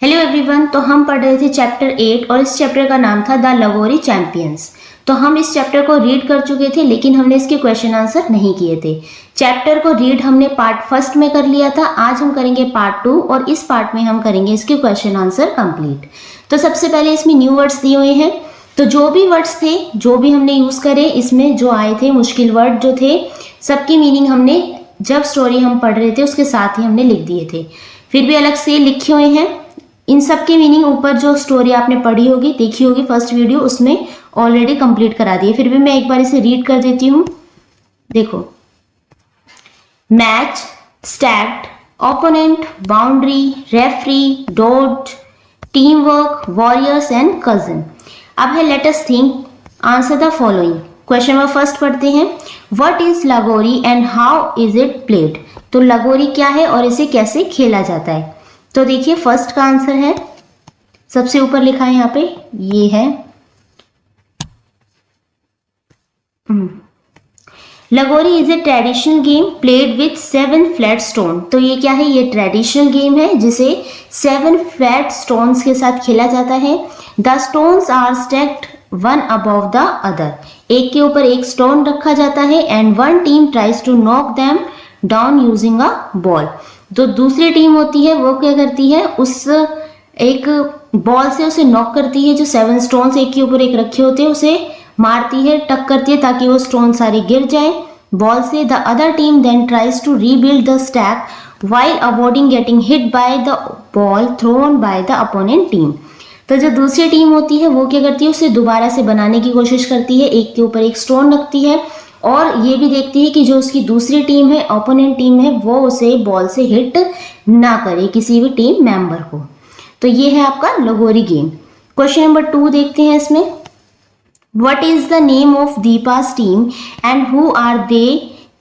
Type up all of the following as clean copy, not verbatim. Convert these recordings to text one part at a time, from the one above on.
Hello everyone. तो हम पढ़ रहे थे चैप्टर 8 और इस चैप्टर का नाम था द लगोरी चैंपियंस। तो हम इस चैप्टर को रीड कर चुके थे लेकिन हमने इसके क्वेश्चन आंसर नहीं किए थे। चैप्टर को रीड हमने पार्ट फर्स्ट में कर लिया था। आज हम करेंगे पार्ट 2 और इस पार्ट में हम करेंगे इसके क्वेश्चन आंसर कंप्लीट। तो सबसे पहले इसमें न्यू वर्ड्स दिए हुए हैं। तो जो भी वर्ड्स थे, जो भी हमने यूज करे, इसमें जो आए थे मुश्किल वर्ड जो थे, सबकी मीनिंग हमने जब स्टोरी हम पढ़ रहे थे उसके साथ ही हमने लिख दिए थे। फिर भी अलग से लिखे हुए हैं इन सब की मीनिंग। ऊपर जो स्टोरी आपने पढ़ी होगी, देखी होगी फर्स्ट वीडियो, उसमें ऑलरेडी कंप्लीट करा दी है। फिर भी मैं एक बार इसे रीड कर देती हूँ। देखो, match, stacked, opponent, boundary, referee, dot, team work, warriors and cousin. अब है let us think, answer the following. Question number first पढ़ते हैं। व्हाट इज लगोरी and how is it played. तो लगोरी क्या है और इसे कैसे खेला जाता है। तो देखिए, फर्स्ट का आंसर है, सबसे ऊपर लिखा है यहाँ पे, ये है लगोरी is a traditional game played with 7 flat stone. तो ये क्या है, ये ट्रेडिशनल गेम है जिसे 7 फ्लैट स्टोन्स के साथ खेला जाता है। The stones are stacked one above the other. एक के ऊपर एक स्टोन रखा जाता है and one team tries to knock them down using a ball. जो दूसरी टीम होती है वो क्या करती है, उस एक बॉल से उसे नॉक करती है। जो 7 स्टोन्स एक के ऊपर एक रखे होते हैं उसे मारती है, टक करती है ताकि वो स्टोन सारे गिर जाए बॉल से। The other team then tries to rebuild the stack while avoiding getting hit by the ball thrown by the opponent team. तो जो दूसरी टीम होती है वो क्या करती है, उसे दोबारा से बनाने की कोशिश करती है, एक के ऊपर एक स्टोन रखती है और ये भी देखती है कि जो उसकी दूसरी टीम है, ओपोनेंट टीम है, वो उसे बॉल से हिट ना करे, किसी भी टीम मेंबर को। तो ये है आपका लगोरी गेम। क्वेश्चन नंबर 2 देखते हैं इसमें। What is the name of Deepa's team and who are they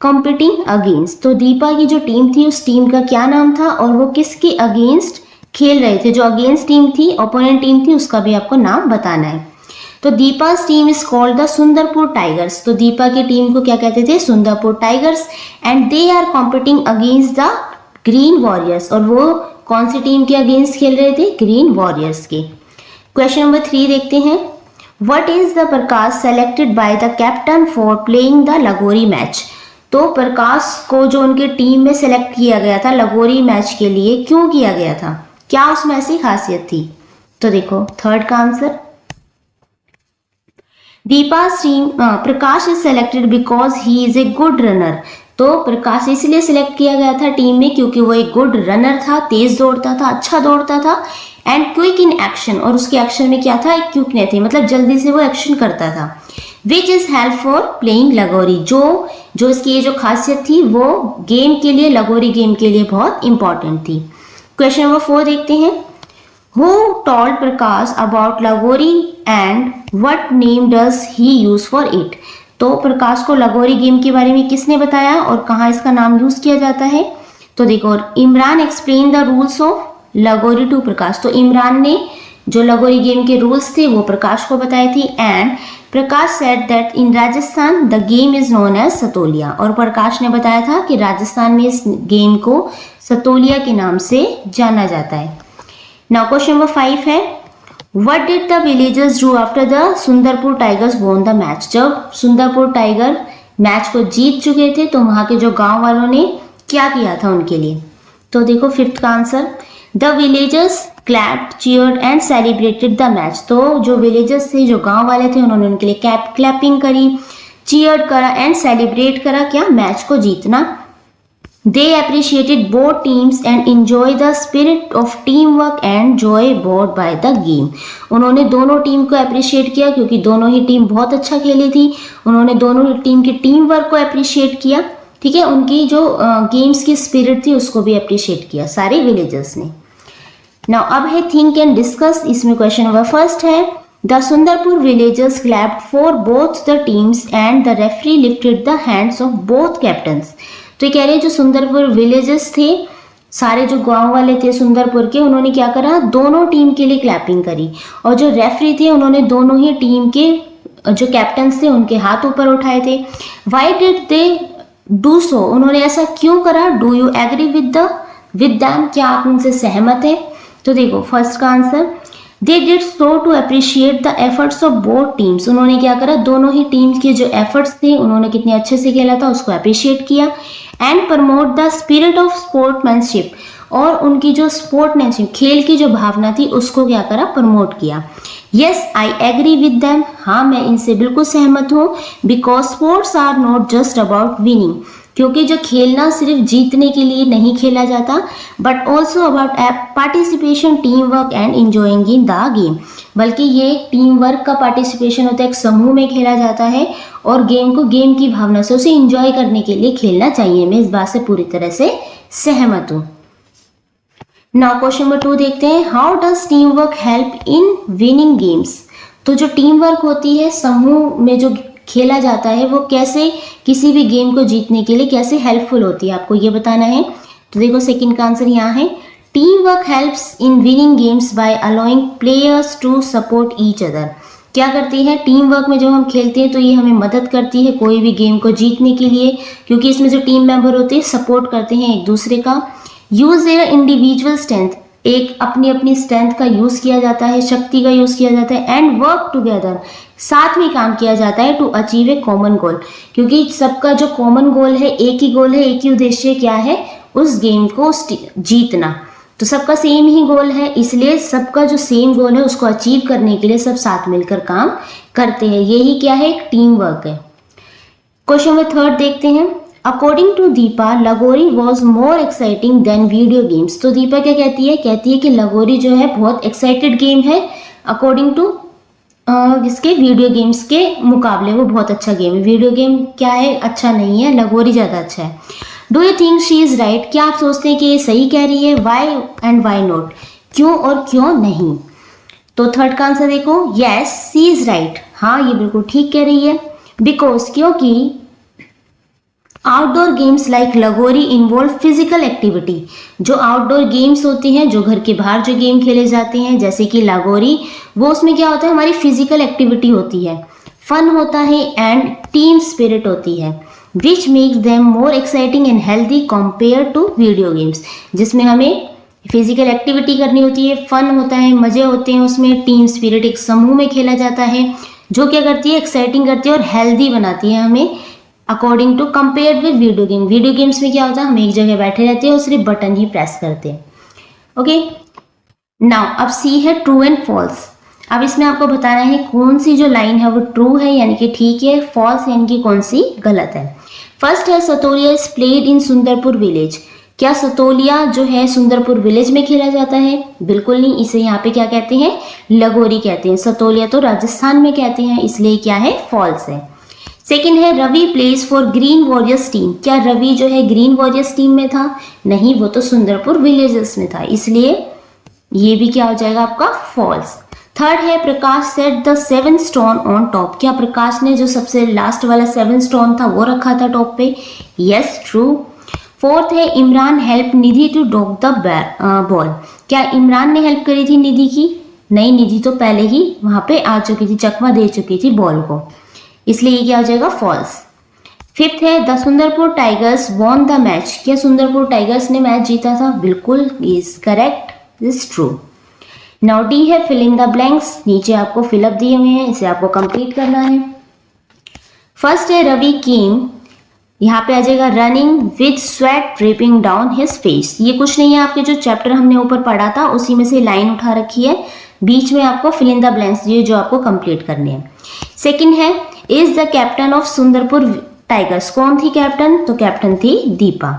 competing against. तो दीपा की जो टीम थी उस टीम का क्या नाम था और वो किसके अगेंस्ट खेल रहे थे। जो अगेंस्ट टीम थी, ओपोनेंट टीम थी, उसका भी आपको नाम बताना है। तो Deepa's team is called the Sundarpur Tigers. तो दीपा की टीम को क्या कहते थे, Sundarpur Tigers. And they are competing against the Green Warriors. और वो कौन सी टीम के अगेंस्ट खेल रहे थे, ग्रीन वॉरियर्स के। क्वेश्चन नंबर 3 देखते हैं। What is the Prakash selected by the captain for playing the लगोरी मैच। तो प्रकाश को जो उनके टीम में सेलेक्ट किया गया था लगोरी मैच के लिए, क्यों किया गया था, क्या उसमें ऐसी खासियत थी। तो देखो, थर्ड का answer, Deepa's team Prakash is selected because he is a good runner. तो प्रकाश इसलिए सिलेक्ट किया गया था टीम में क्योंकि वो एक गुड रनर था, तेज दौड़ता था, अच्छा दौड़ता था। एंड क्विक इन एक्शन, और उसके एक्शन में क्या था, एक क्विकनेस थी, मतलब जल्दी से वो एक्शन करता था। Which is help for playing लगोरी। जो इसकी ये जो खासियत थी वो गेम के लिए, लगोरी गेम के लिए बहुत इंपॉर्टेंट थी। क्वेश्चन नंबर 4 देखते हैं। Who told Prakash about लगोरी and what name does he use for it? तो प्रकाश को लगोरी गेम के बारे में किसने बताया और कहाँ इसका नाम यूज किया जाता है। तो देखो, Imran explain the rules of लगोरी टू प्रकाश। तो इमरान ने जो लगोरी गेम के रूल्स थे वो प्रकाश को बताए थे। And Prakash said that in Rajasthan the game is known as Satoliya. और प्रकाश ने बताया था कि राजस्थान में इस गेम को सतोलिया के नाम से जाना जाता है। Now question number 5 है। What did the villagers do after the Sundarpur tigers won the match? जब सुंदरपुर टाइगर मैच को जीत चुके थे तो वहां के जो गांव वालों ने क्या किया था उनके लिए। तो देखो, 5th का answer, The villagers clapped, cheered and celebrated the match। तो जो विलेजर्स थे, जो गांव वाले थे, उन्होंने उनके लिए क्लैपिंग करी, चीयर्ड करा एंड सेलिब्रेट करा, क्या, मैच को जीतना। They appreciated both teams and enjoy the spirit of teamwork and joy brought by the game। उन्होंने दोनों टीम को अप्रिशिएट किया क्योंकि दोनों ही टीम बहुत अच्छा खेली थी। उन्होंने दोनों टीम की टीम वर्क को अप्रिशिएट किया, ठीक है, उनकी जो गेम्स की स्पिरिट थी उसको भी अप्रिशिएट किया सारे विलेजर्स ने। नाउ अब है थिंक एंड डिस्कस। इसमें क्वेश्चन नंबर 1 है। The Sundarpur villagers clapped for both the teams and the referee lifted the hands of both captains. तो ये कह रहे हैं जो सुंदरपुर विलेजेस थे, सारे जो गांव वाले थे सुंदरपुर के, उन्होंने क्या करा, दोनों टीम के लिए क्लैपिंग करी। और जो रेफरी थे उन्होंने दोनों ही टीम के जो कैप्टन्स थे उनके हाथ ऊपर उठाए थे। Why did they do so. उन्होंने ऐसा क्यों करा। Do you agree with them, क्या आप उनसे सहमत है। तो देखो फर्स्ट का answer, they did so to appreciate the efforts of both teams. उन्होंने क्या करा, दोनों ही टीम्स के जो एफर्ट्स थे, उन्होंने कितने अच्छे से खेला था उसको अप्रिशिएट किया। And promote the spirit of sportsmanship, और उनकी जो स्पोर्ट्समैनशिप, खेल की जो भावना थी उसको क्या करा, प्रमोट किया। Yes I agree with them, हाँ मैं इनसे बिल्कुल सहमत हूँ। Because sports are not just about winning, क्योंकि जो खेलना सिर्फ जीतने के लिए नहीं खेला जाता, but also about participation, team work and enjoying in the game, बल्कि ये टीम वर्क का पार्टिसिपेशन होता है, एक समूह में खेला जाता है और गेम को गेम की भावना से उसे इंजॉय करने के लिए खेलना चाहिए। मैं इस बात से पूरी तरह से सहमत हूँ। नाउ क्वेश्चन नंबर 2 देखते हैं, how does team work help in winning games. तो जो टीम वर्क होती है, समूह में जो खेला जाता है, वो कैसे किसी भी गेम को जीतने के लिए कैसे हेल्पफुल होती है, आपको ये बताना है। तो देखो सेकंड का आंसर यहाँ है, team work helps in winning games by allowing players to support each other. क्या करती है, टीम वर्क में जब हम खेलते हैं तो ये हमें मदद करती है कोई भी गेम को जीतने के लिए, क्योंकि इसमें जो टीम मेंबर होते हैं सपोर्ट करते हैं एक दूसरे का। यूज देयर इंडिविजुअल स्ट्रेंथ, एक अपनी अपनी स्ट्रेंथ का यूज किया जाता है, शक्ति का यूज किया जाता है। एंड वर्क टुगेदर, साथ में काम किया जाता है, to achieve a common goal, क्योंकि सबका जो कॉमन गोल है, एक ही गोल है, एक ही उद्देश्य क्या है, उस गेम को जीतना। तो सबका सेम ही गोल है, इसलिए सबका जो सेम गोल है उसको अचीव करने के लिए सब साथ मिलकर काम करते हैं। यही क्या है, एक टीम वर्क है। क्वेश्चन नंबर 3 देखते हैं, according to Deepa lagori was more exciting than video games. तो दीपा क्या कहती है, कहती है कि लगोरी जो है बहुत एक्साइटेड गेम है, अकॉर्डिंग टू इसके वीडियो गेम्स के मुकाबले वो बहुत अच्छा गेम है। वीडियो गेम क्या है, अच्छा नहीं है, लगोरी ज़्यादा अच्छा है। Do you think she is right, क्या आप सोचते हैं कि ये सही कह रही है। वाई एंड वाई नॉट, क्यों और क्यों नहीं। तो थर्ड का आंसर देखो, यस शी इज़ राइट, हाँ ये बिल्कुल ठीक कह रही है। बिकॉज, क्योंकि आउटडोर गेम्स लाइक लगोरी इन्वॉल्व फिजिकल एक्टिविटी। जो आउटडोर गेम्स होती हैं, जो घर के बाहर जो गेम खेले जाते हैं जैसे कि लगोरी, वो उसमें क्या होता है, हमारी फिजिकल एक्टिविटी होती है, फन होता है एंड टीम स्पिरिट होती है, which makes them more exciting and healthy compare to video games. जिसमें हमें फिजिकल एक्टिविटी करनी होती है, फन होता है, मजे होते हैं उसमें, टीम स्पिरिट, एक समूह में खेला जाता है, जो क्या करती है, एक्साइटिंग करती है और हेल्दी बनाती है हमें, according to compared with video game. Video games में क्या होता है, हम एक जगह बैठे रहते हैं और सिर्फ बटन ही प्रेस करते हैं। ओके, नाउ अब सी है ट्रू एंड फॉल्स। अब इसमें आपको बताना है कौन सी जो लाइन है वो ट्रू है यानी कि ठीक है, फॉल्स यानी कि कौन सी गलत है। फर्स्ट है, Satoliya is played in Sundarpur village. क्या सतोलिया जो है सुंदरपुर विलेज में खेला जाता है, बिल्कुल नहीं, इसे यहाँ पे क्या कहते हैं, लगोरी कहते हैं। सतोलिया तो राजस्थान में कहते हैं, इसलिए क्या है, फॉल्स है। सेकेंड है, Ravi plays for Green Warriors team. क्या रवि जो है ग्रीन वॉरियर्स टीम में था, नहीं, वो तो सुंदरपुर विलेजेस में था, इसलिए ये भी क्या हो जाएगा आपका, फॉल्स। थर्ड है, Prakash set the 7 stone on top. क्या प्रकाश ने जो सबसे लास्ट वाला 7 स्टोन था वो रखा था टॉप पे, यस ट्रू। फोर्थ है, Imran help Nidhi to dodge the ball. क्या इमरान ने हेल्प करी थी निधि की, नहीं, निधि तो पहले ही वहां पे आ चुकी थी, चकमा दे चुकी थी बॉल को, इसलिए ये क्या हो जाएगा, फॉल्स। फिफ्थ है, the Sundarpur tigers won the match. क्या सुंदरपुर टाइगर्स ने मैच जीता था, बिल्कुल is correct, is true. Now D है, फिल इन द ब्लैंक्स। नीचे आपको फिलअप दिए हुए हैं, इसे आपको कंप्लीट करना है। फर्स्ट है, रवि केम, यहाँ पे आ जाएगा running with sweat dripping down his face. ये कुछ नहीं है, आपके जो चैप्टर हमने ऊपर पढ़ा था उसी में से लाइन उठा रखी है, बीच में आपको फिल इन द ब्लैंक्स दिए जो आपको कंप्लीट करने हैं। सेकंड है, is the captain of Sundarpur tigers. कौन थी कैप्टन, तो कैप्टन थी दीपा।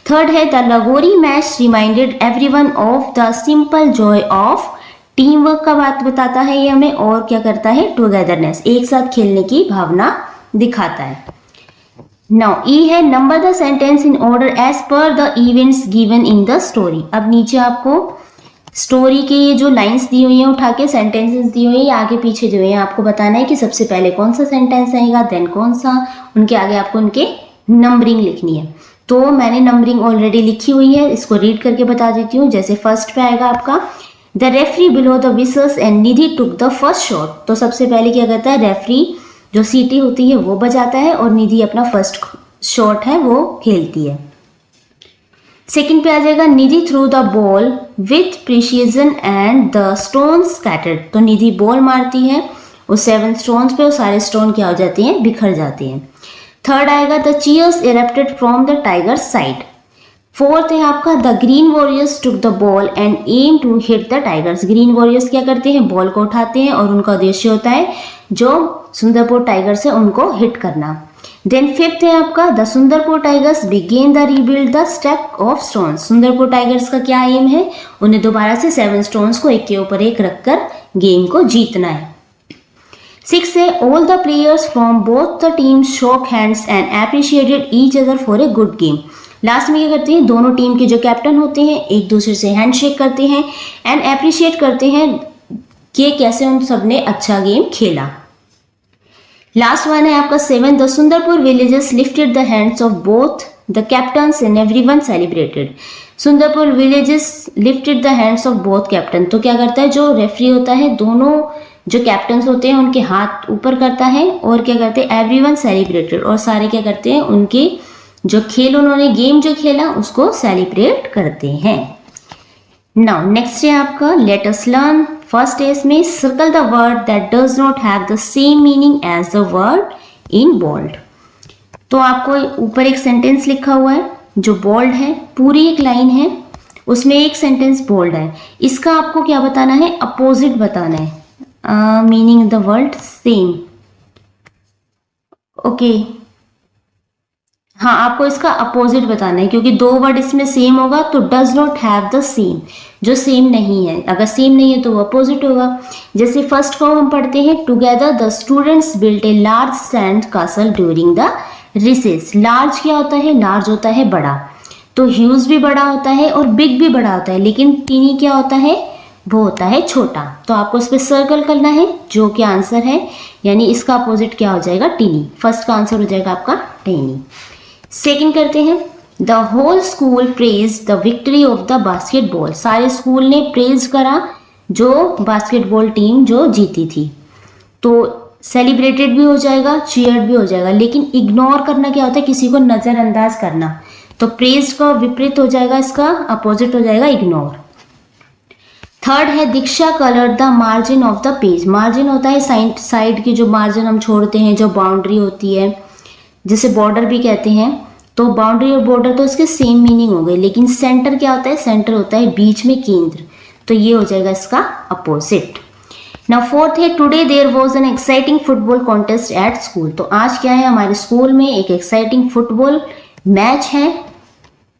थर्ड है, द लगोरी match reminded everyone of the simple Joy of team work का बात बताता है ये हमें, और क्या करता है, टुगेदरनेस, एक साथ खेलने की भावना दिखाता है। नाउ ई है, number the sentence in order as per the events given in the story. अब नीचे आपको स्टोरी के ये जो लाइंस दी हुई हैं उठा के सेंटेंसेस दी हुई हैं, आगे पीछे जो है आपको बताना है कि सबसे पहले कौन सा सेंटेंस आएगा, देन कौन सा, उनके आगे आपको उनके नंबरिंग लिखनी है। तो मैंने नंबरिंग ऑलरेडी लिखी हुई है, इसको रीड करके बता देती हूँ। जैसे फर्स्ट पे आएगा आपका, the referee blew the whistles and Nidhi took the first shot. तो सबसे पहले क्या करता है, रेफरी जो सीटी होती है वो बजाता है और निधि अपना फर्स्ट शॉट है वो खेलती है। सेकंड पे आ जाएगा Nidhi threw the ball with precision and the stone scattered. तो निधि बॉल मारती है उस 7 स्टोन्स पे, और सारे स्टोन क्या हो जाते हैं, बिखर जाते हैं। थर्ड आएगा the cheers erupted from the tiger side. Fourth है आपका the Green Warriors took the ball and aim to hit the Tigers. Green Warriors क्या करते हैं, बॉल को उठाते हैं और उनका उद्देश्य होता है जो सुंदरपुर टाइगर्स है उनको हिट करना। देन फिफ्थ है आपका the Sundarpur Tigers began the rebuild the stack of stones. Sundarpur Tigers का क्या एम है, उन्हें दोबारा से 7 स्टोन्स को एक के ऊपर एक रखकर गेम को जीतना है। सिक्स है all the players from both the teams shook hands and appreciated each other for a good game. Last में क्या करते हैं, दोनों टीम के जो कैप्टन होते हैं एक दूसरे से हैंडशेक करते हैं एंड एप्रिशिएट करते हैं कि कैसे उन सब ने अच्छा गेम खेला। लास्ट वन है आपका 7 the Sundarpur villages lifted the hands of both the captains and everyone celebrated. Sundarpur villages lifted the hands of both captain. तो क्या करता है, जो रेफरी होता है दोनों जो कैप्टन्स होते हैं उनके हाथ ऊपर करता है और क्या करते हैं, एवरीवन सेलिब्रेटेड, और सारे क्या करते हैं, उनके जो खेल उन्होंने गेम जो खेला उसको सेलिब्रेट करते हैं। नाउ नेक्स्ट है आपका लेट अस लर्न। फर्स्ट है इसमें circle the word that does not have the same meaning as the word in bold. तो आपको ऊपर एक सेंटेंस लिखा हुआ है जो बोल्ड है, पूरी एक लाइन है, उसमें एक सेंटेंस बोल्ड है, इसका आपको क्या बताना है, अपोजिट बताना है। Meaning the word same, okay हाँ, आपको इसका अपोजिट बताना है क्योंकि 2 वर्ड इसमें सेम होगा तो does not have the same, जो सेम नहीं है, अगर सेम नहीं है तो वो अपोजिट होगा। जैसे फर्स्ट फॉर्म हम पढ़ते हैं together the students built a large sand castle during the recess. Large क्या होता है, लार्ज होता है बड़ा, तो ह्यूज भी बड़ा होता है और बिग भी बड़ा होता है, लेकिन टीनी क्या होता है, वो होता है छोटा। तो आपको इस पर सर्कल करना है जो कि आंसर है, यानी इसका अपोजिट क्या हो जाएगा, टीनी। फर्स्ट का आंसर हो जाएगा आपका टीनी। सेकंड करते हैं the whole school praise the victory of the basketball. सारे स्कूल ने प्रेज करा जो बास्केटबॉल टीम जो जीती थी। तो सेलिब्रेटेड भी हो जाएगा, चीयर्ड भी हो जाएगा, लेकिन इग्नोर करना क्या होता है, किसी को नजरअंदाज करना। तो प्रेज का विपरीत हो जाएगा, इसका अपोजिट हो जाएगा इग्नोर। थर्ड है Diksha colour the margin of the page. Margin होता है साइड की जो मार्जिन हम छोड़ते हैं, जो बाउंड्री होती है, जिसे बॉर्डर भी कहते हैं। तो बाउंड्री और बॉर्डर तो इसके सेम मीनिंग हो गए, लेकिन सेंटर क्या होता है, सेंटर होता है बीच में केंद्र, तो ये हो जाएगा इसका अपोजिट। नाउ फोर्थ है today there was an exciting football contest at school. तो आज क्या है, हमारे स्कूल में एक एक्साइटिंग फुटबॉल मैच है।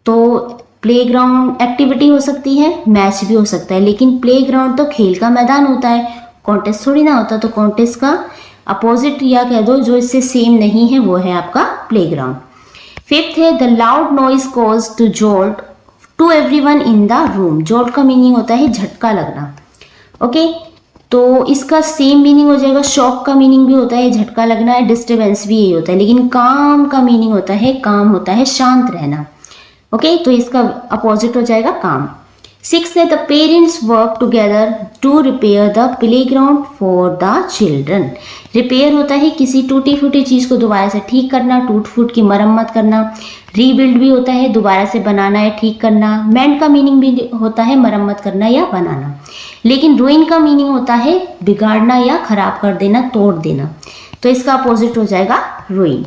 तो प्लेग्राउंड एक्टिविटी हो सकती है, मैच भी हो सकता है, लेकिन प्लेग्राउंड तो खेल का मैदान होता है, कॉन्टेस्ट थोड़ी ना होता। तो कॉन्टेस्ट का अपोजिट या कह दो जो इससे सेम नहीं है वो है आपका प्लेग्राउंड। फिफ्थ है the loud noise cause to jolt to everyone in the room. Jolt का मीनिंग होता है झटका लगना, ओके तो इसका सेम मीनिंग हो जाएगा। शॉक का मीनिंग भी होता है झटका लगना है, डिस्टर्बेंस भी यही होता है, लेकिन काम का मीनिंग होता है, काम होता है शांत रहना, ओके तो इसका अपोजिट हो जाएगा काम। सिक्स है the parents work together to repair the playground for the children. Repair होता है किसी टूटी फूटी चीज को दोबारा से ठीक करना, टूट फूट की मरम्मत करना। रीबिल्ड भी होता है दोबारा से बनाना या ठीक करना। मेंड का मीनिंग भी होता है मरम्मत करना या बनाना, लेकिन रुइन का मीनिंग होता है बिगाड़ना या खराब कर देना, तोड़ देना। तो इसका अपोजिट हो जाएगा रुइन।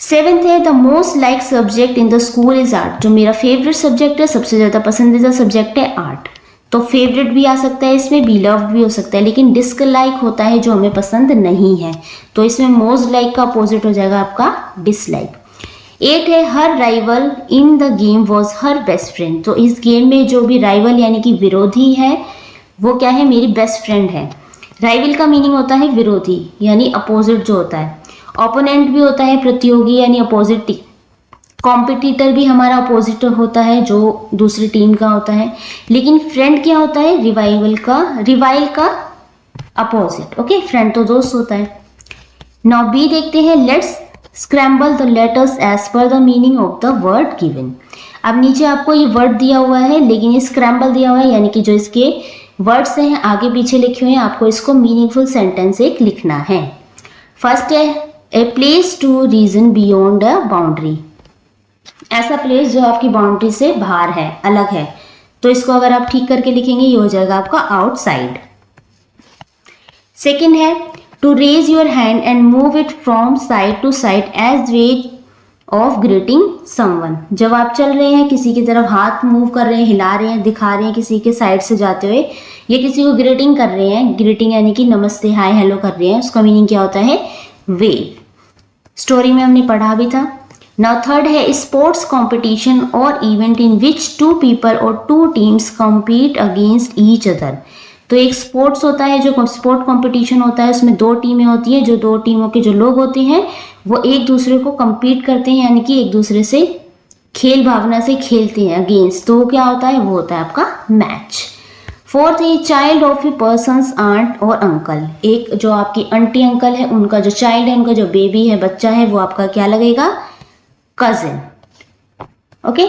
सेवेंथ है the most like subject in the school is art. जो मेरा फेवरेट सब्जेक्ट है, सबसे ज्यादा पसंदीदा सब्जेक्ट है आर्ट। तो फेवरेट भी आ सकता है इसमें, बिलव्ड भी हो सकता है, लेकिन डिसलाइक होता है जो हमें पसंद नहीं है। तो इसमें मोस्ट लाइक का अपोजिट हो जाएगा आपका डिसलाइक। 8 है her rival in the game was her best friend. तो इस गेम में जो भी राइवल यानी कि विरोधी है वो क्या है, मेरी बेस्ट फ्रेंड है। राइवल का मीनिंग होता है विरोधी यानी अपोजिट जो होता है। ओपोनेंट भी होता है प्रतियोगी यानी अपोजिट। कॉम्पिटिटर भी हमारा अपोजिट होता है जो दूसरी टीम का होता है, लेकिन फ्रेंड क्या होता है, रिवाइल का अपोजिट, ओके फ्रेंड तो दोस्त होता है। नाउ बी देखते हैं let's scramble the letters as per the meaning of the word given. अब नीचे आपको ये वर्ड दिया हुआ है, लेकिन ये स्क्रैम्बल दिया हुआ है यानी कि जो इसके वर्ड्स हैं आगे पीछे लिखे हुए हैं, आपको इसको मीनिंगफुल सेंटेंस एक लिखना है। फर्स्ट है a place to reason beyond a boundary. ऐसा प्लेस जो आपकी बाउंड्री से बाहर है, अलग है। तो इसको अगर आप ठीक करके लिखेंगे ये हो जाएगा आपका आउटसाइड। सेकेंड है to raise your hand and move it from side to side as way of greeting someone. जब आप चल रहे हैं किसी की तरफ हाथ मूव कर रहे हैं, हिला रहे हैं, दिखा रहे हैं किसी के साइड से जाते हुए, ये किसी को ग्रीटिंग कर रहे हैं, ग्रीटिंग यानी कि नमस्ते हाय हेलो कर रहे हैं, उसका मीनिंग क्या होता है वेव। स्टोरी में हमने पढ़ा भी था। नाउ थर्ड है स्पोर्ट्स कंपटीशन और event in which two people और two teams compete against each other. तो एक स्पोर्ट्स होता है, जो स्पोर्ट कंपटीशन होता है उसमें दो टीमें होती हैं, जो दो टीमों के जो लोग होते हैं वो एक दूसरे को compete करते हैं, यानी कि एक दूसरे से खेल भावना से खेलते हैं अगेंस्ट। तो क्या होता है, वो होता है आपका मैच। फोर्थ है child of a person's aunt और अंकल। एक जो आपकी आंटी अंकल है उनका जो चाइल्ड है, उनका जो बेबी है, बच्चा है, वो आपका क्या लगेगा, कजिन। ओके,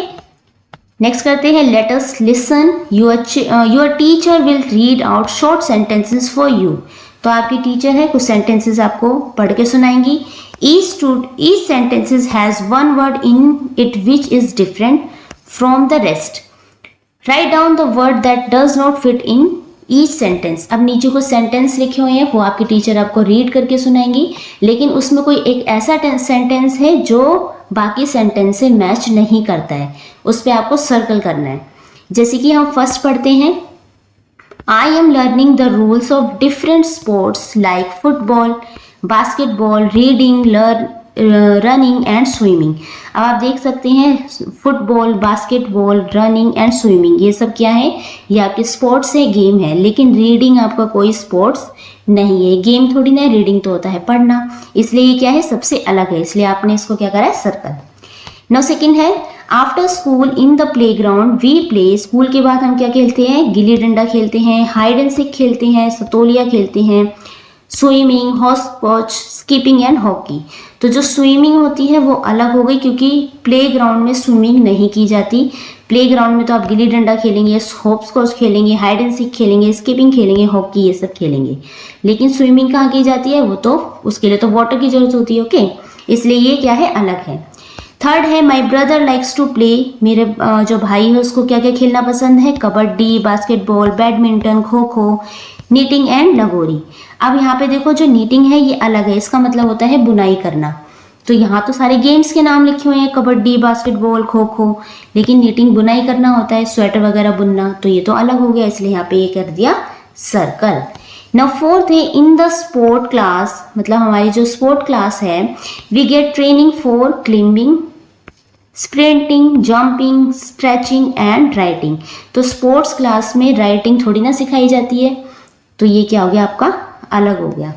नेक्स्ट करते हैं let us listen. Your teacher will read out short sentences for you. तो आपकी टीचर है, कुछ सेंटेंसेस आपको पढ़ के सुनाएंगी। Each sentences has one word in it which is different from the rest. Write down the word that does not fit in each sentence. अब नीचे को सेंटेंस लिखे हुए हैं, वो आपकी टीचर आपको रीड करके सुनाएंगी, लेकिन उसमें कोई एक ऐसा सेंटेंस है जो बाकी सेंटेंस से मैच नहीं करता है, उस पर आपको सर्कल करना है। जैसे कि हम फर्स्ट पढ़ते हैं, I am learning the rules of different sports like football, basketball, reading, running and swimming. अब आप देख सकते हैं football, basketball, running and swimming ये सब क्या है, ये आपके स्पोर्ट्स है, गेम है। लेकिन रीडिंग आपका कोई स्पोर्ट्स नहीं है, गेम थोड़ी ना, रीडिंग तो होता है पढ़ना, इसलिए ये क्या है, सबसे अलग है, इसलिए आपने इसको क्या करा है, सर्कल। नाउ सेकंड है after school in the playground we play. School के बाद हम क्या खेलते हैं, गिल्ली डंडा खेलते हैं, हाइड एंड सीक खेलते हैं, सतोलिया खेलते हैं, स्विमिंग, हॉस्पॉच, स्कीपिंग एंड हॉकी। तो जो स्विमिंग होती है वो अलग हो गई, क्योंकि प्लेग्राउंड में स्विमिंग नहीं की जाती। प्लेग्राउंड में तो आप गिल्ली डंडा खेलेंगे, हॉस्पॉच खेलेंगे, हाइड एंड सीक खेलेंगे, स्कीपिंग खेलेंगे, हॉकी ये सब खेलेंगे। लेकिन स्विमिंग कहाँ की जाती है, वो तो उसके लिए तो वाटर की जरूरत होती है। ओके, इसलिए ये क्या है, अलग है। थर्ड है my brother likes to play. मेरे जो भाई है उसको क्या क्या खेलना पसंद है, kabaddi, basketball, badminton, kho kho, knitting and लगोरी। अब यहाँ पे देखो जो नीटिंग है ये अलग है, इसका मतलब होता है बुनाई करना। तो यहाँ तो सारे गेम्स के नाम लिखे हुए हैं, कबड्डी, बास्केटबॉल, खो खो, लेकिन नीटिंग बुनाई करना होता है, स्वेटर वगैरह बुनना, तो ये तो अलग हो गया, इसलिए यहाँ पे ये कर दिया सर्कल। नाउ फोर्थ है इन द स्पोर्ट क्लास, मतलब हमारी जो स्पोर्ट क्लास है, we get training for climbing, sprinting, jumping, stretching and writing. तो स्पोर्ट्स क्लास में राइटिंग थोड़ी ना सिखाई जाती है, तो ये क्या हो गया, आपका अलग हो गया।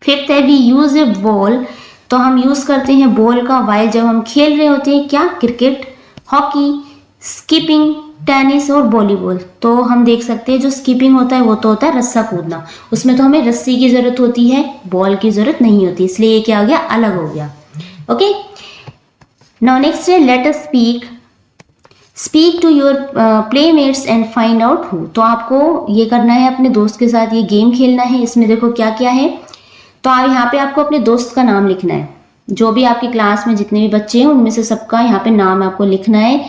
फिफ्थ है वी यूज ए बॉल। तो हम यूज करते हैं बॉल का वाइल जब हम खेल रहे होते हैं, क्या, क्रिकेट, हॉकी, स्कीपिंग, टेनिस और वॉलीबॉल। तो हम देख सकते हैं जो स्कीपिंग होता है वो तो होता है रस्सा कूदना, उसमें तो हमें रस्सी की जरूरत होती है, बॉल की जरूरत नहीं होती, इसलिए ये क्या हो गया, अलग हो गया। ओके, नाउ नेक्स्ट है let us speak to your playmates and find out who. तो आपको ये करना है, अपने दोस्त के साथ ये गेम खेलना है। इसमें देखो क्या क्या है, तो यहाँ पे आपको अपने दोस्त का नाम लिखना है, जो भी आपकी क्लास में जितने भी बच्चे हैं उनमें से सबका यहाँ पे नाम आपको लिखना है,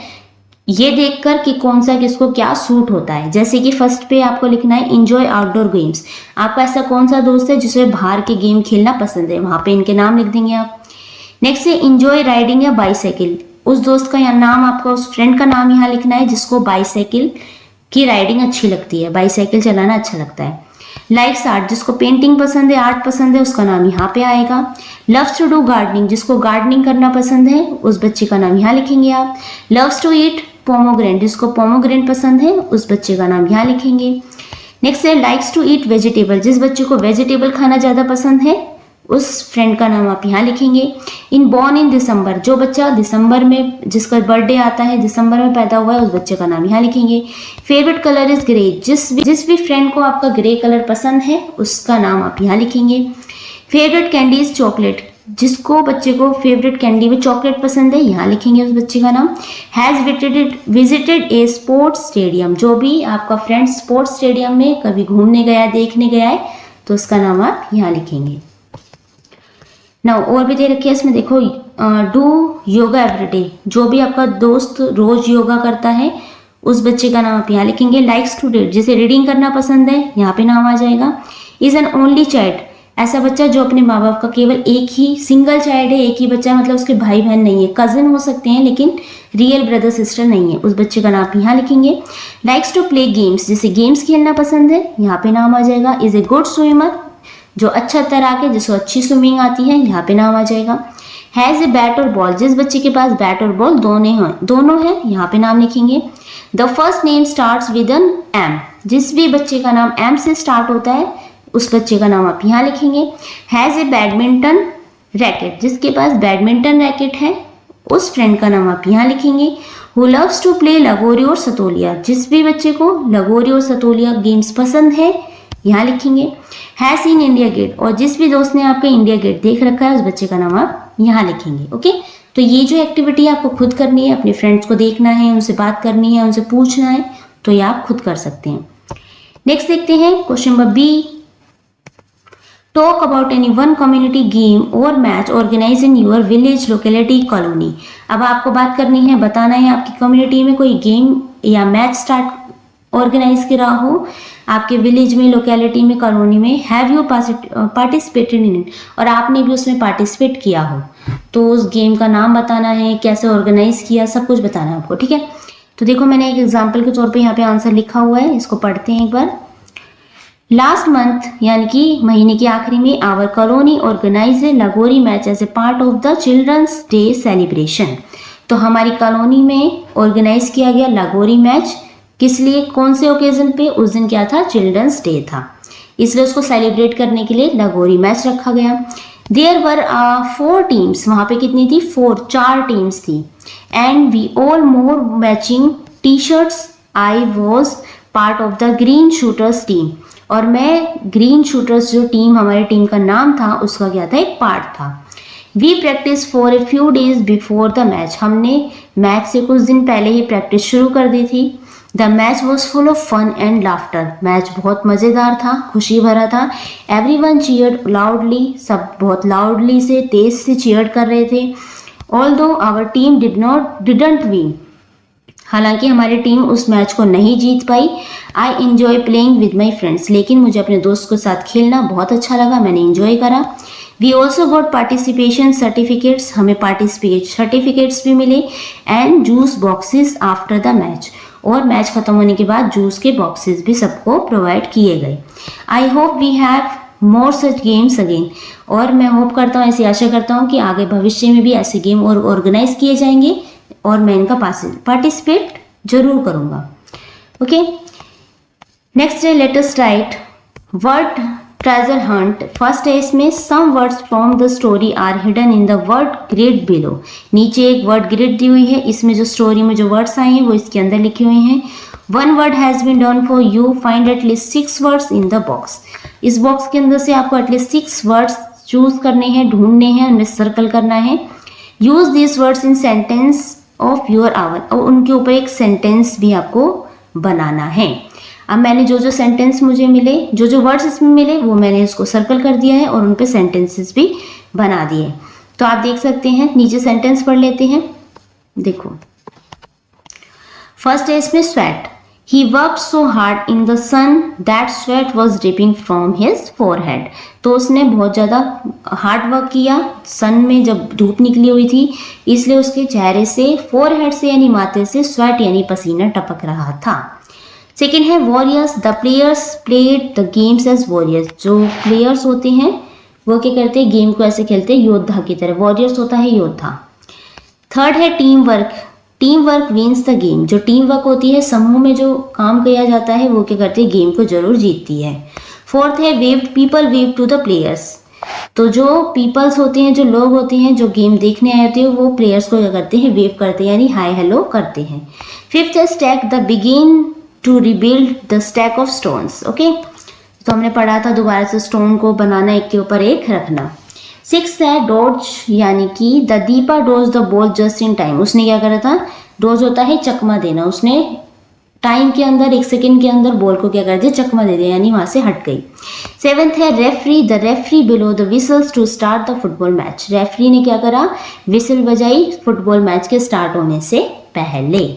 ये देखकर कि कौन सा किसको क्या सूट होता है। जैसे कि फर्स्ट पे आपको लिखना है इंजॉय आउटडोर गेम्स। आपका ऐसा कौन सा दोस्त है जिसे बाहर के गेम खेलना पसंद है, वहां पे इनके नाम लिख देंगे आप। नेक्स्ट है इंजॉय राइडिंग या बाईसाइकिल। उस दोस्त का यहाँ नाम, आपका उस फ्रेंड का नाम यहाँ लिखना है जिसको बाईसाइकिल की राइडिंग अच्छी लगती है, बाईसाइकिल चलाना अच्छा लगता है। लाइक्स आर्ट, जिसको पेंटिंग पसंद है, आर्ट पसंद है, उसका नाम यहाँ पे आएगा। लव्स टू डू गार्डनिंग, जिसको गार्डनिंग करना पसंद है उस बच्चे का नाम यहाँ लिखेंगे आप। लव्स टू ईट पोमोग्रेनेट, जिसको पोमोग्रेनेट पसंद है उस बच्चे का नाम यहाँ लिखेंगे। नेक्स्ट है लाइक्स टू ईट वेजिटेबल, जिस बच्चे को वेजिटेबल खाना ज़्यादा पसंद है उस फ्रेंड का नाम आप यहाँ लिखेंगे। इन बॉर्न इन दिसंबर, जो बच्चा दिसंबर में, जिसका बर्थडे आता है दिसंबर में पैदा हुआ है उस बच्चे का नाम यहाँ लिखेंगे। फेवरेट कलर इज ग्रे, जिस भी फ्रेंड को आपका ग्रे कलर पसंद है उसका नाम आप यहाँ लिखेंगे। फेवरेट कैंडी इज चॉकलेट, जिसको बच्चे को फेवरेट कैंडी में चॉकलेट पसंद है यहाँ लिखेंगे उस बच्चे का नाम। Has visited a sports stadium, जो भी आपका फ्रेंड स्पोर्ट्स स्टेडियम में कभी घूमने गया, देखने गया है, तो उसका नाम आप यहाँ लिखेंगे। नाउ और भी दे रखी है इसमें, देखो डू योगा एवरीडे, जो भी आपका दोस्त रोज योगा करता है उस बच्चे का नाम आप यहाँ लिखेंगे। लाइक्स टू रीड, जिसे रीडिंग करना पसंद है, यहाँ पे नाम आ जाएगा। इज एन ओनली चाइल्ड, ऐसा बच्चा जो अपने माँ बाप का केवल एक ही सिंगल चाइल्ड है, एक ही बच्चा, मतलब उसके भाई बहन नहीं है, कजिन हो सकते हैं लेकिन रियल ब्रदर सिस्टर नहीं है, उस बच्चे का नाम यहाँ लिखेंगे। लाइक्स टू प्ले गेम्स, जिसे गेम्स खेलना पसंद है, यहाँ पे नाम आ जाएगा। इज ए गुड स्विमर, जो अच्छा तैराक है, जिसको अच्छी स्विमिंग आती है, यहाँ पे नाम आ जाएगा। हैज़ ए बैट और बॉल, जिस बच्चे के पास बैट और बॉल दोनों है, यहाँ पे नाम लिखेंगे। The first name starts with an M, जिस भी बच्चे का नाम एम से स्टार्ट होता है उस बच्चे का नाम आप यहाँ लिखेंगे। हैज़ ए बैडमिंटन रैकेट, जिसके पास बैडमिंटन रैकेट है उस फ्रेंड का नाम आप यहाँ लिखेंगे। हु लव्स टू प्ले लगोरी और सतोलिया, जिस भी बच्चे को लगोरी और सतोलिया गेम्स पसंद है, यहाँ लिखेंगे। हैज सीन इंडिया गेट, और जिस भी दोस्त ने आपका इंडिया गेट देख रखा है उस बच्चे का नाम आप यहाँ लिखेंगे। ओके, तो ये जो एक्टिविटी आपको खुद करनी है, अपने फ्रेंड्स को देखना है, उनसे बात करनी है, उनसे पूछना है, तो ये आप खुद कर सकते हैं। नेक्स्ट देखते हैं question number B. Talk about any one community game और match organise in your village, locality, colony. अब आपको बात करनी है, बताना है आपकी कम्युनिटी में कोई गेम या मैच स्टार्ट ऑर्गेनाइज करा हो आपके विलेज में, लोकेलिटी में, कॉलोनी में। Have you participated in it, और आपने भी उसमें पार्टिसिपेट किया हो, तो उस गेम का नाम बताना है, कैसे ऑर्गेनाइज किया, सब कुछ बताना है आपको। ठीक है, तो देखो मैंने एक एग्जाम्पल के तौर पे यहाँ पे आंसर लिखा हुआ है, इसको पढ़ते हैं एक बार। लास्ट मंथ, यानी कि महीने के आखिरी में, our colony organise a lagori match as a part of the Children's Day celebration. तो हमारी कॉलोनी में ऑर्गेनाइज किया गया लगोरी मैच, किस लिए, कौन से ओकेजन पे, उस दिन क्या था, चिल्ड्रंस डे था, इसलिए उसको सेलिब्रेट करने के लिए लगोरी मैच रखा गया। देयर वर 4 टीम्स, वहाँ पे कितनी थी, 4 टीम्स थी। And we all wore matching T shirts. I was part of the Green Shooters team, और मैं ग्रीन शूटर्स जो टीम, हमारी टीम का नाम था, उसका क्या था, एक पार्ट था। We practice for a few days before the match, हमने मैच से कुछ दिन पहले ही प्रैक्टिस शुरू कर दी थी। The match was full of fun and laughter, match बहुत मज़ेदार था, खुशी भरा था। एवरी वन चीयर्ड लाउडली, सब बहुत लाउडली से, तेज से चीयर्ड कर रहे थे। Although our team didn't win, हालांकि हमारी टीम उस मैच को नहीं जीत पाई। I enjoy playing with my friends, लेकिन मुझे अपने दोस्त के साथ खेलना बहुत अच्छा लगा, मैंने एंजॉय करा। We also got participation certificates, हमें पार्टिसिपेट सर्टिफिकेट्स भी मिले। And juice boxes after the match, और मैच खत्म होने के बाद जूस के बॉक्सेस भी सबको प्रोवाइड किए गए। I hope we have more such games again, और मैं होप करता हूँ, ऐसी आशा करता हूँ कि आगे भविष्य में भी ऐसे गेम और ऑर्गेनाइज किए जाएंगे, और मैं इनका पार्टिसिपेट जरूर करूँगा। ओके, नेक्स्ट है let us write word treasure hunt. First है इसमें some words from the story are hidden in the word grid below, नीचे एक वर्ड ग्रिड दी हुई है, इसमें जो स्टोरी में जो वर्ड्स आए हैं वो इसके अंदर लिखे हुए हैं। One word has been done for you, find at least 6 words in the box. इस बॉक्स के अंदर से आपको एटलीस्ट 6 वर्ड्स चूज करने हैं, ढूंढने हैं, उनमें सर्कल करना है। Use this words in sentence of your own, और उनके ऊपर एक सेंटेंस भी आपको बनाना है। अब मैंने जो जो सेंटेंस मुझे मिले, जो जो वर्ड्स इसमें मिले, वो मैंने इसको सर्कल कर दिया है और उन पे सेंटेंसेस भी बना दिए। तो आप देख सकते हैं, नीचे सेंटेंस पढ़ लेते हैं। देखो फर्स्ट है इसमें sweat. He worked so hard in the sun that sweat was dripping from his forehead. तो उसने बहुत ज़्यादा हार्ड वर्क किया, सन में जब धूप निकली हुई थी, इसलिए उसके चेहरे से, फोरहेड से यानी माथे से स्वेट यानी पसीना टपक रहा था। सेकेंड है warriors. The players played the games as warriors. जो प्लेयर्स होते हैं वो क्या करते हैं, गेम को ऐसे खेलते हैं योद्धा की तरह, वॉरियर्स होता है योद्धा। थर्ड है team work. Team work wins the game. जो टीम वर्क होती है, समूह में जो काम किया जाता है, वो क्या करती है, गेम को जरूर जीतती है। फोर्थ है wave. People wave to the players. तो जो पीपल्स होते हैं, जो लोग होते हैं, जो गेम देखने आए होते हैं, वो प्लेयर्स को क्या करते हैं, वेव करते हैं, यानी हाय हेलो करते हैं। फिफ्थ है stack. The begin to rebuild the stack of stones. Okay, तो हमने पढ़ा था दोबारा से स्टोन को बनाना, एक के ऊपर एक रखना। सिक्स है डॉज, यानी कि the Deepa dodge the ball just in time. उसने क्या करा था, डॉज होता है चकमा देना, उसने टाइम के अंदर, 1 सेकंड के अंदर बॉल को क्या कर दिया, चकमा दे दिया, यानी वहां से हट गई। 7th है referee, the referee blew the whistles to start the football match. Referee ने क्या करा, विसल बजाई फुटबॉल मैच के स्टार्ट होने से पहले।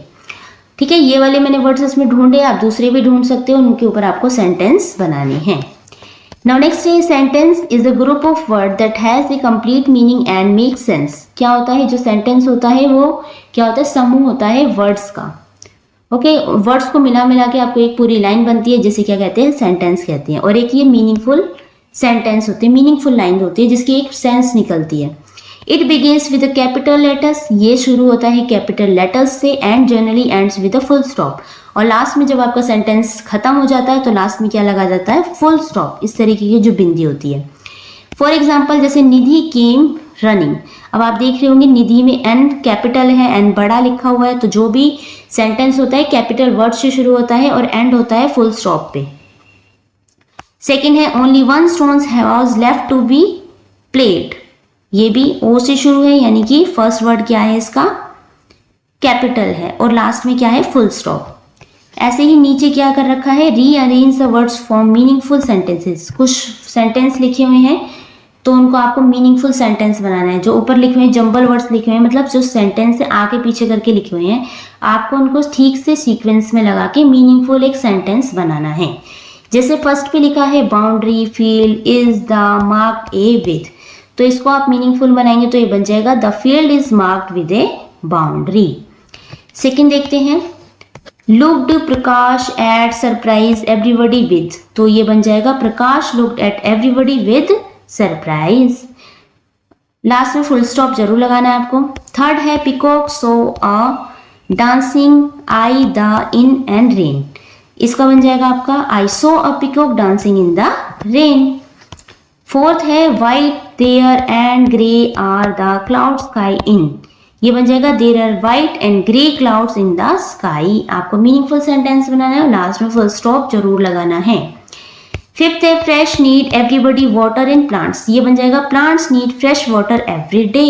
ठीक है, ये वाले मैंने वर्ड्स इसमें ढूंढे, आप दूसरे भी ढूंढ सकते हो, उनके ऊपर आपको सेंटेंस बनाने हैं। नाउ नेक्स्ट है sentence is a group of word that has a complete meaning and make sense. क्या होता है, जो सेंटेंस होता है वो क्या होता है, समूह होता है वर्ड्स का। ओके, वर्ड्स को मिला मिला के आपको एक पूरी लाइन बनती है, जिसे क्या कहते हैं, सेंटेंस कहते हैं। और एक ये मीनिंगफुल सेंटेंस होती है, मीनिंगफुल लाइन होती है जिसकी एक सेंस निकलती है। It begins with capital letters, ये शुरू होता है कैपिटल लेटर्स से, and generally ends with a full stop. और लास्ट में जब आपका सेंटेंस खत्म हो जाता है तो लास्ट में क्या लगा जाता है, फुल स्टॉप। इस तरीके की जो बिंदी होती है। फॉर एग्जाम्पल जैसे निधि केम रनिंग, अब आप देख रहे होंगे निधि में एन कैपिटल है, एन बड़ा लिखा हुआ है, तो जो भी सेंटेंस होता है कैपिटल वर्ड से शुरू होता है और एंड होता है फुल स्टॉप पे। सेकेंड है only 1 stone was left to be played, ये भी ओ से शुरू है, यानी कि फर्स्ट वर्ड क्या है इसका, कैपिटल है, और लास्ट में क्या है, फुल स्टॉप। ऐसे ही नीचे क्या कर रखा है, rearrange the words form meaningful sentences. कुछ सेंटेंस लिखे हुए हैं तो उनको आपको मीनिंगफुल सेंटेंस बनाना है। जो ऊपर लिखे हुए हैं जंबल वर्ड्स लिखे हुए हैं, मतलब जो सेंटेंस से आगे पीछे करके लिखे हुए हैं, आपको उनको ठीक से सीक्वेंस में लगा के मीनिंगफुल एक सेंटेंस बनाना है। जैसे फर्स्ट पे लिखा है boundary field is the marked a with, तो इसको आप मीनिंगफुल बनाएंगे तो ये बन जाएगा the field is marked with a boundary. Second देखते हैं, looked Prakash at surprise everybody with, तो ये बन जाएगा Prakash looked at everybody with surprise. Last में फुल स्टॉप जरूर लगाना है आपको। थर्ड है peacock saw a dancing I the in and rain, इसका बन जाएगा आपका आई सो a peacock dancing in the rain. Fourth है white there and grey are the cloud sky in, ये बन जाएगा there are white and grey clouds in the sky. आपको meaningful sentence बनाना है और लास्ट में फुल स्टॉप जरूर लगाना है। फिफ्थ है fresh need everybody water in plants, ये बन जाएगा plants need fresh water every day.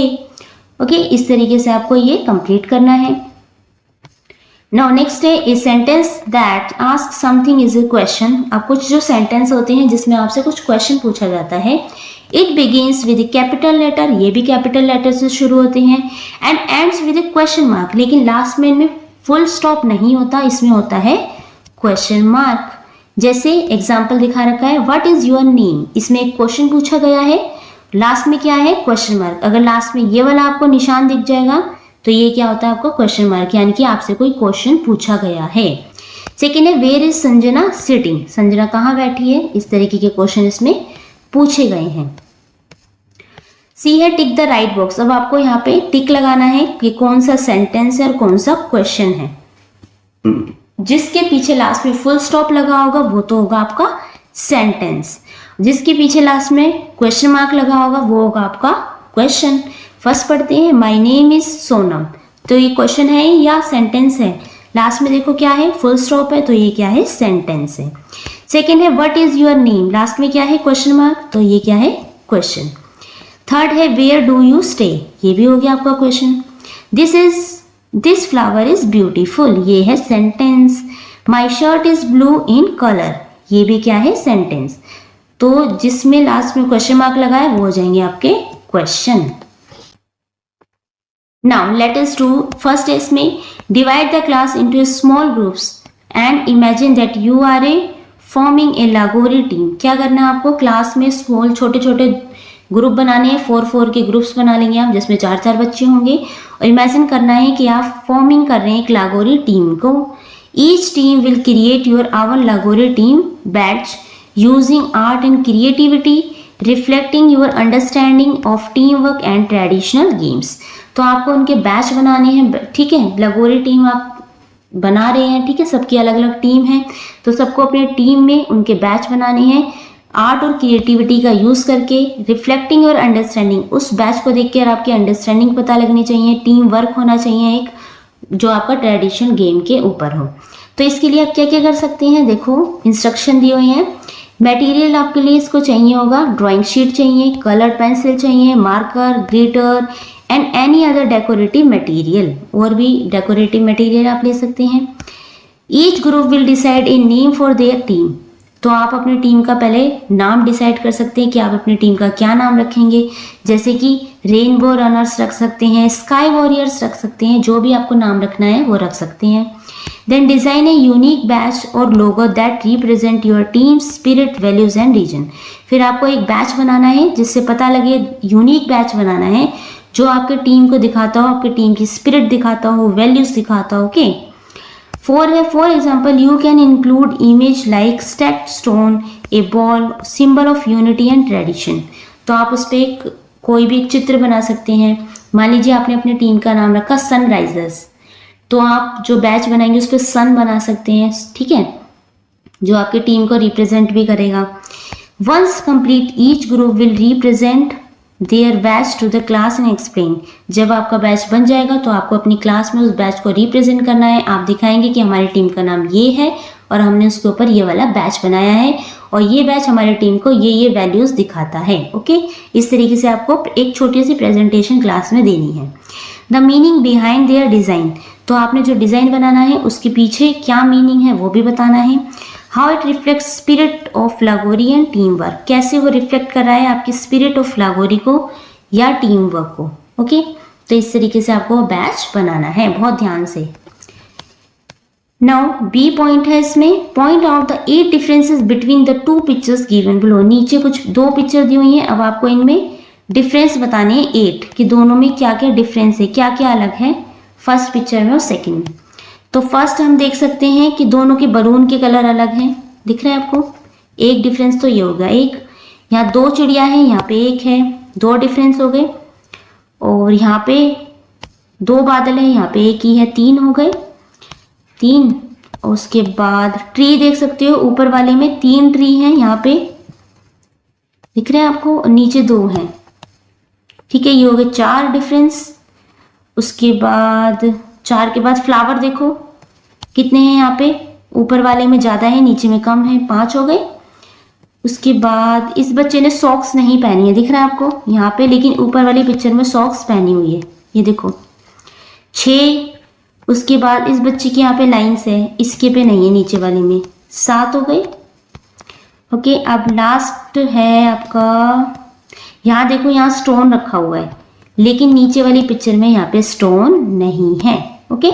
Okay, इस तरीके से आपको ये कंप्लीट करना है। नाउ नेक्स्ट है a sentence that ask something is a question. अब कुछ जो सेंटेंस होते हैं जिसमें आपसे कुछ क्वेश्चन पूछा जाता है, it begins with capital letter, ये भी कैपिटल लेटर से शुरू होते हैं, and ends with question mark, लेकिन लास्ट में इनमें फुल स्टॉप नहीं होता, इसमें होता है क्वेश्चन मार्क। जैसे एग्जाम्पल दिखा रखा है व्हाट इज योर नेम, इसमें एक क्वेश्चन पूछा गया है, लास्ट में क्या है, क्वेश्चन मार्क। अगर लास्ट में ये वाला आपको निशान दिख जाएगा तो ये क्या होता है आपको क्वेश्चन मार्क, यानी कि आपसे कोई क्वेश्चन पूछा गया है। सेकेंड है where is Sanjana sitting, Sanjana कहाँ बैठी है, इस तरीके के क्वेश्चन इसमें पूछे गए हैं। सी है टिक द राइट बॉक्स, अब आपको यहाँ पे टिक लगाना है कि कौन सा सेंटेंस है और कौन सा क्वेश्चन है। जिसके पीछे लास्ट में फुल स्टॉप लगा होगा वो तो होगा आपका सेंटेंस, जिसके पीछे लास्ट में क्वेश्चन मार्क लगा होगा वो होगा आपका क्वेश्चन। फर्स्ट पढ़ते हैं माय नेम इज सोनम, तो ये क्वेश्चन है या सेंटेंस है, लास्ट में देखो क्या है, फुल स्टॉप है, तो ये क्या है, सेंटेंस है। सेकेंड है what is your name, last में क्या है, क्वेश्चन मार्क, तो ये क्या है, क्वेश्चन। थर्ड है वेयर डू यू स्टे, ये भी हो गया आपका question. This flower is beautiful, ये है sentence. My shirt is blue in colour, ये भी क्या है, सेंटेंस। तो जिसमें लास्ट में क्वेश्चन मार्क लगा है वो हो जाएंगे आपके question. Now let us do first इसमें divide the class into small groups and imagine that you are a forming a lagori team. क्या करना है आपको, क्लास में स्मॉल छोटे छोटे ग्रुप बनाने हैं, 4-4 के ग्रुप्स बना लेंगे आप, जिसमें 4-4 बच्चे होंगे, और इमेजिन करना है कि आप फॉर्मिंग कर रहे हैं एक लागोरी टीम को। Each team will create your our lagori team badge using art and creativity reflecting your understanding of team work and traditional games. तो आपको उनके बैच बनाने हैं, ठीक है, लगोरी टीम आप बना रहे हैं, ठीक है, सबकी अलग अलग टीम है, तो सबको अपने टीम में उनके बैच बनाने हैं आर्ट और क्रिएटिविटी का यूज करके, रिफ्लेक्टिंग और अंडरस्टैंडिंग, उस बैच को देख कर आपकी अंडरस्टैंडिंग पता लगनी चाहिए, टीम वर्क होना चाहिए एक जो आपका ट्रेडिशनल गेम के ऊपर हो। तो इसके लिए आप क्या क्या कर सकते हैं, देखो इंस्ट्रक्शन दिए हुए हैं। मटेरियल आपके लिए इसको चाहिए होगा, ड्राइंग शीट चाहिए, कलर पेंसिल चाहिए, marker, glitter and any other decorative material, और भी डेकोरेटिव मटेरियल आप ले सकते हैं। Each group will decide a name for their team. तो आप अपनी टीम का पहले नाम डिसाइड कर सकते हैं कि आप अपनी टीम का क्या नाम रखेंगे, जैसे कि रेनबो रनर्स रख सकते हैं, स्काई वॉरियर्स रख सकते हैं, जो भी आपको नाम रखना है वो रख सकते हैं। Then design a unique badge और logo that represent your team spirit values and region. फिर आपको एक बैच बनाना है जिससे पता लगे, यूनिक बैच बनाना है जो आपके टीम को दिखाता हो, आपके टीम की स्पिरिट दिखाता हो, वैल्यूज दिखाता हो। Okay, for example you can include image like stacked stone, A ball, symbol of unity and tradition. तो आप उस पर कोई भी एक चित्र बना सकते हैं। मान लीजिए आपने अपने टीम का नाम रखा सनराइजर्स, तो आप जो बैच बनाएंगे उस पर सन बना सकते हैं, ठीक है, जो आपकी टीम को रिप्रेजेंट भी करेगा। Once complete each group will represent their batch to the class and explain. जब आपका बैच बन जाएगा तो आपको अपनी क्लास में उस बैच को रिप्रेजेंट करना है। आप दिखाएंगे कि हमारी टीम का नाम ये है और हमने उसके ऊपर ये वाला बैच बनाया है और ये बैच हमारी टीम को ये वैल्यूज दिखाता है। ओके, इस तरीके से आपको एक छोटी सी प्रेजेंटेशन क्लास में देनी है। The meaning behind there design, तो आपने जो डिज़ाइन बनाना है उसके पीछे क्या मीनिंग है वो भी बताना है। How it reflect spirit of lagori and team work, कैसे वो रिफ्लेक्ट कर रहा है आपकी स्पिरिट ऑफ लागोरी को या टीम वर्क को। ओके, तो इस तरीके से आपको बैच बनाना है, बहुत ध्यान से। नाउ बी पॉइंट है इसमें, point out the 8 differences between the 2 pictures given below. नीचे कुछ 2 पिक्चर दी हुई हैं, अब आपको इनमें डिफरेंस बताने हैं 8 कि दोनों में क्या क्या डिफरेंस है, क्या क्या अलग है फर्स्ट पिक्चर में और सेकंड में। तो फर्स्ट हम देख सकते हैं कि दोनों के बलून के कलर अलग हैं, दिख रहे हैं आपको। एक डिफरेंस तो ये हो गया, एक यहाँ 2 चिड़िया हैं, यहाँ पे एक है, 2 डिफरेंस हो गए। और यहाँ पे 2 बादल हैं, यहाँ पे एक ही है, 3 हो गए, 3। उसके बाद ट्री देख सकते हो, ऊपर वाले में 3 ट्री हैं, यहाँ पे दिख रहे हैं आपको, और नीचे 2 हैं, ठीक है, ये हो गए 4 डिफरेंस। उसके बाद 4 के बाद फ्लावर देखो कितने हैं, यहाँ पे ऊपर वाले में ज़्यादा है, नीचे में कम है, 5 हो गए। उसके बाद इस बच्चे ने सॉक्स नहीं पहनी है, दिख रहा है आपको यहाँ पे, लेकिन ऊपर वाली पिक्चर में सॉक्स पहनी हुई है, ये देखो 6। उसके बाद इस बच्चे की यहाँ पे लाइन्स है, इसके पे नहीं है, नीचे वाली में 7 हो गई। ओके, अब लास्ट है आपका, यहाँ देखो, यहाँ स्टोन रखा हुआ है लेकिन नीचे वाली पिक्चर में यहाँ पे स्टोन नहीं है। ओके,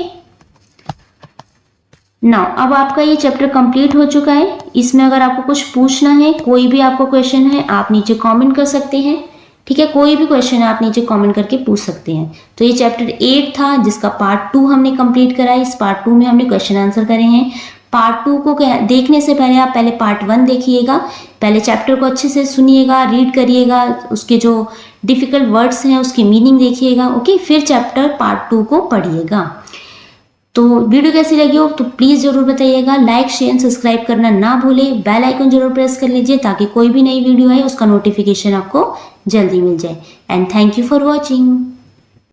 नाउ अब आपका ये चैप्टर कंप्लीट हो चुका है। इसमें अगर आपको कुछ पूछना है, कोई भी आपको क्वेश्चन है, आप नीचे कमेंट कर सकते हैं, ठीक है, कोई भी क्वेश्चन है आप नीचे कमेंट करके पूछ सकते हैं। तो ये चैप्टर 8 था जिसका पार्ट 2 हमने कंप्लीट करा है। इस पार्ट 2 में हमने क्वेश्चन आंसर करे हैं। पार्ट 2 को देखने से पहले आप पहले पार्ट 1 देखिएगा, पहले चैप्टर को अच्छे से सुनिएगा, रीड करिएगा, उसके जो डिफिकल्ट वर्ड्स हैं उसकी मीनिंग देखिएगा। ओके, फिर चैप्टर पार्ट 2 को पढ़िएगा। तो वीडियो कैसी लगी हो तो प्लीज़ ज़रूर बताइएगा। लाइक शेयर सब्सक्राइब करना ना भूलें, बेल आइकन जरूर प्रेस कर लीजिए ताकि कोई भी नई वीडियो आए उसका नोटिफिकेशन आपको जल्दी मिल जाए। And thank you for watching.